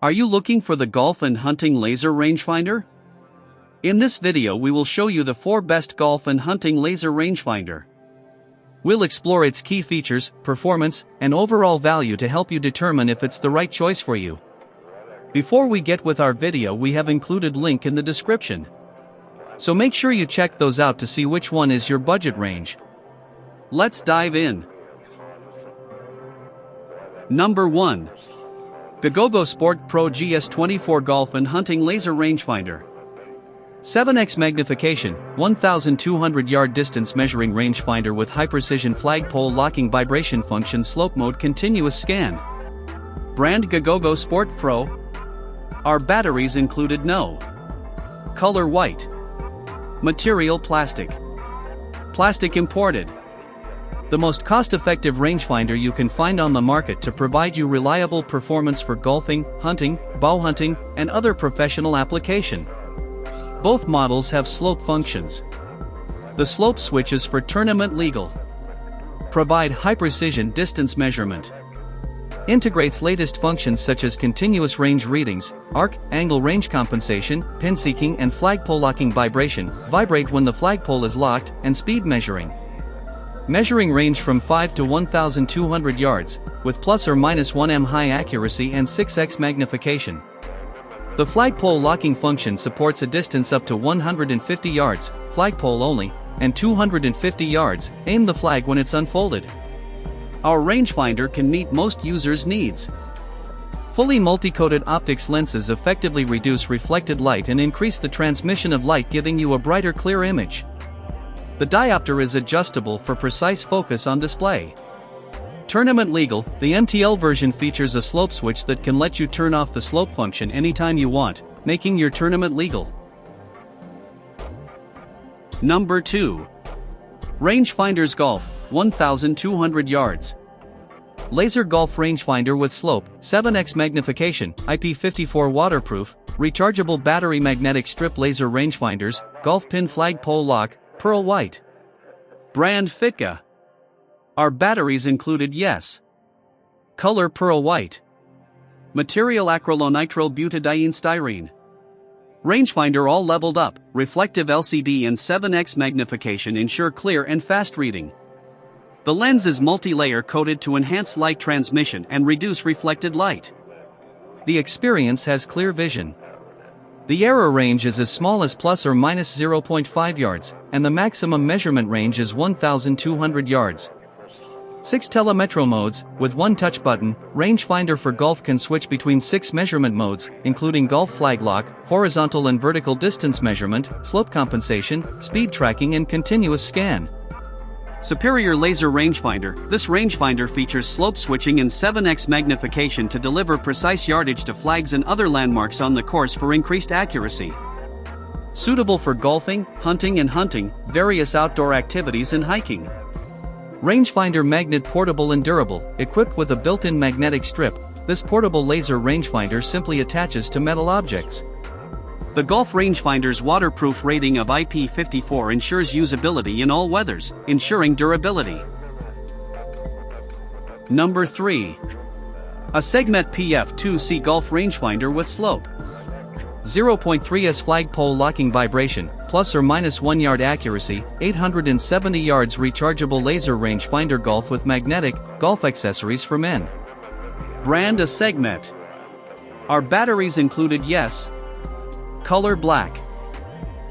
Are you looking for the Golf and Hunting Laser Rangefinder? In this video we will show you the 4 best Golf and Hunting Laser Rangefinder. We'll explore its key features, performance, and overall value to help you determine if it's the right choice for you. Before we get with our video, we have included link in the description. So make sure you check those out to see which one is your budget range. Let's dive in. Number 1. Gogogo Sport Pro GS24 Golf and Hunting Laser Rangefinder. 7x magnification, 1200 yard distance measuring rangefinder with high-precision flagpole locking vibration function slope mode continuous scan. Brand Gogogo Sport Pro. Our batteries included no. Color white. Material plastic. Plastic imported. The most cost-effective rangefinder you can find on the market to provide you reliable performance for golfing, hunting, bow hunting, and other professional application. Both models have slope functions. The slope switches for tournament legal. Provide high-precision distance measurement. Integrates latest functions such as continuous range readings, arc, angle range compensation, pin seeking and flagpole locking vibration, vibrate when the flagpole is locked, and speed measuring. Measuring range from 5 to 1,200 yards, with plus or minus 1 m high accuracy and 6x magnification. The flagpole locking function supports a distance up to 150 yards, flagpole only, and 250 yards, aim the flag when it's unfolded. Our rangefinder can meet most users' needs. Fully multi-coated optics lenses effectively reduce reflected light and increase the transmission of light, giving you a brighter, clear image. The diopter is adjustable for precise focus on display. Tournament legal, the MTL version features a slope switch that can let you turn off the slope function anytime you want, making your tournament legal. Number 2. Rangefinders Golf, 1200 yards. Laser Golf Rangefinder with slope, 7x magnification, IP54 waterproof, rechargeable battery magnetic strip laser rangefinders, golf pin flagpole lock, pearl white. Brand Fitka. Our batteries included yes. Color pearl white. Material acrylonitrile butadiene styrene. Rangefinder all leveled up, reflective LCD and 7x magnification ensure clear and fast reading. The lens is multi-layer coated to enhance light transmission and reduce reflected light. The experience has clear vision. The error range is as small as plus or minus 0.5 yards, and the maximum measurement range is 1,200 yards. 6 telemetro modes, with 1 touch button. Rangefinder for golf can switch between 6 measurement modes, including golf flag lock, horizontal and vertical distance measurement, slope compensation, speed tracking and continuous scan. Superior laser rangefinder. This rangefinder features slope switching and 7x magnification to deliver precise yardage to flags and other landmarks on the course for increased accuracy. Suitable for golfing, hunting, various outdoor activities and hiking. Rangefinder magnet portable and durable, equipped with a built-in magnetic strip. This portable laser rangefinder simply attaches to metal objects. The Golf Rangefinder's waterproof rating of IP54 ensures usability in all weathers, ensuring durability. Number 3. ACEGMET PF2C Golf Rangefinder with slope. 0.3s flagpole locking vibration, plus or minus 1 yard accuracy, 870 yards rechargeable laser rangefinder golf with magnetic, golf accessories for men. Brand ACEGMET. Our batteries included yes. Color black.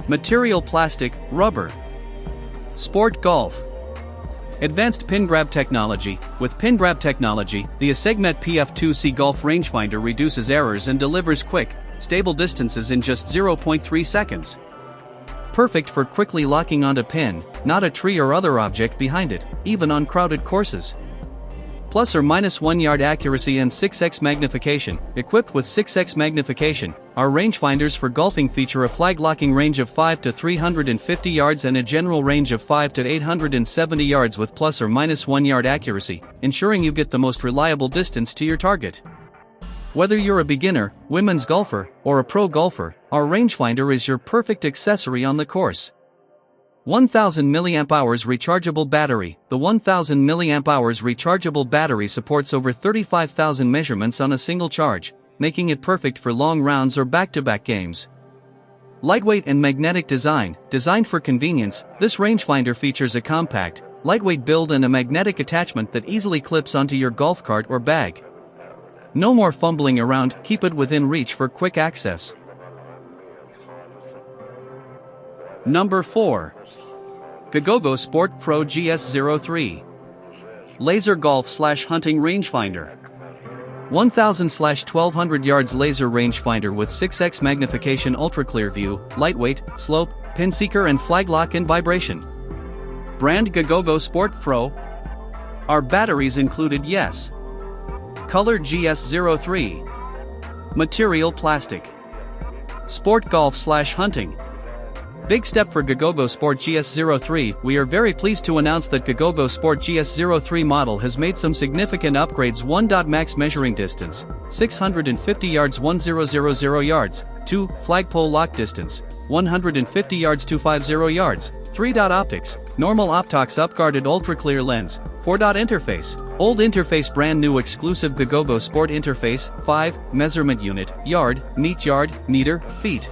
Material plastic, rubber. Sport golf. Advanced pin grab technology. With pin grab technology, the ACEGMET PF2C Golf Rangefinder reduces errors and delivers quick, stable distances in just 0.3 seconds. Perfect for quickly locking onto pin, not a tree or other object behind it, even on crowded courses. Plus or minus 1 yard accuracy and 6x magnification. Equipped with 6x magnification, our rangefinders for golfing feature a flag locking range of 5 to 350 yards and a general range of 5 to 870 yards with plus or minus 1 yard accuracy, ensuring you get the most reliable distance to your target. Whether you're a beginner, women's golfer, or a pro golfer, our rangefinder is your perfect accessory on the course. 1000 mAh rechargeable battery. The 1000 mAh rechargeable battery supports over 35,000 measurements on a single charge, making it perfect for long rounds or back-to-back games. Lightweight and magnetic design. Designed for convenience, this rangefinder features a compact, lightweight build and a magnetic attachment that easily clips onto your golf cart or bag. No more fumbling around, keep it within reach for quick access. Number 4. Gogogo Sport Pro GS03 Laser Golf/Hunting Rangefinder. 1000/1200 yards laser rangefinder with 6x magnification, ultra clear view, lightweight, slope, pin seeker and flag lock and vibration. Brand Gogogo Sport Pro. Are batteries included? Yes. Color GS03. Material plastic. Sport golf/hunting. Big step for Gogogo Sport GS03. We are very pleased to announce that Gogogo Sport GS03 model has made some significant upgrades. 1. Max measuring distance, 650 yards 1000 yards. 2. Flagpole lock distance, 150 yards 250 yards. 3. Optics, normal optox upguarded ultra clear lens. 4. Interface, old interface brand new exclusive Gogogo Sport interface. 5. Measurement unit, yard, meter, feet.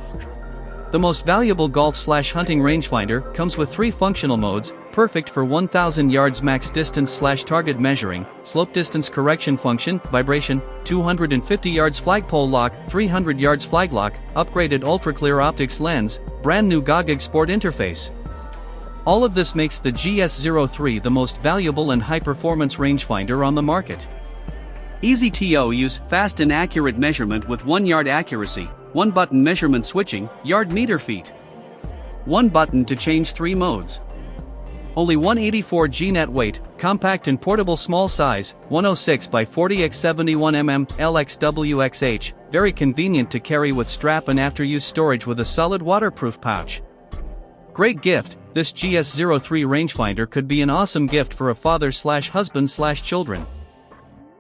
The most valuable golf/hunting rangefinder comes with 3 functional modes, perfect for 1000 yards max distance/target measuring, slope distance correction function, vibration, 250 yards flagpole lock, 300 yards flag lock, upgraded ultra clear optics lens, brand new Gogogo Sport interface. All of this makes the GS03 the most valuable and high-performance rangefinder on the market. Easy to use, fast and accurate measurement with 1 yard accuracy, 1 button measurement switching, yard meter feet. 1 button to change 3 modes. Only 184 g net weight, compact and portable small size, 106 by 40 x 71 mm, LXWXH, very convenient to carry with strap and after-use storage with a solid waterproof pouch. Great gift, this GS03 rangefinder could be an awesome gift for a father/husband/children.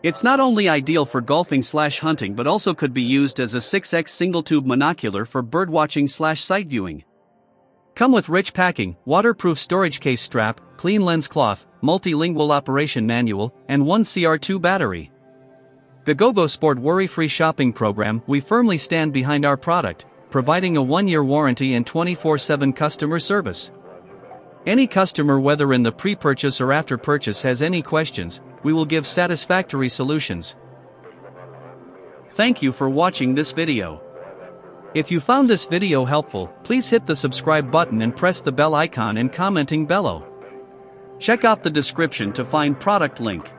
It's not only ideal for golfing/hunting but also could be used as a 6x single-tube monocular for birdwatching/sight viewing. Come with rich packing, waterproof storage case strap, clean lens cloth, multilingual operation manual, and 1 CR2 battery. Gogogo Sport worry-free shopping program. We firmly stand behind our product, providing a 1-year warranty and 24/7 customer service. Any customer, whether in the pre-purchase or after purchase, has any questions, we will give satisfactory solutions. Thank you for watching this video. If you found this video helpful, please hit the subscribe button and press the bell icon and commenting below. Check out the description to find product link.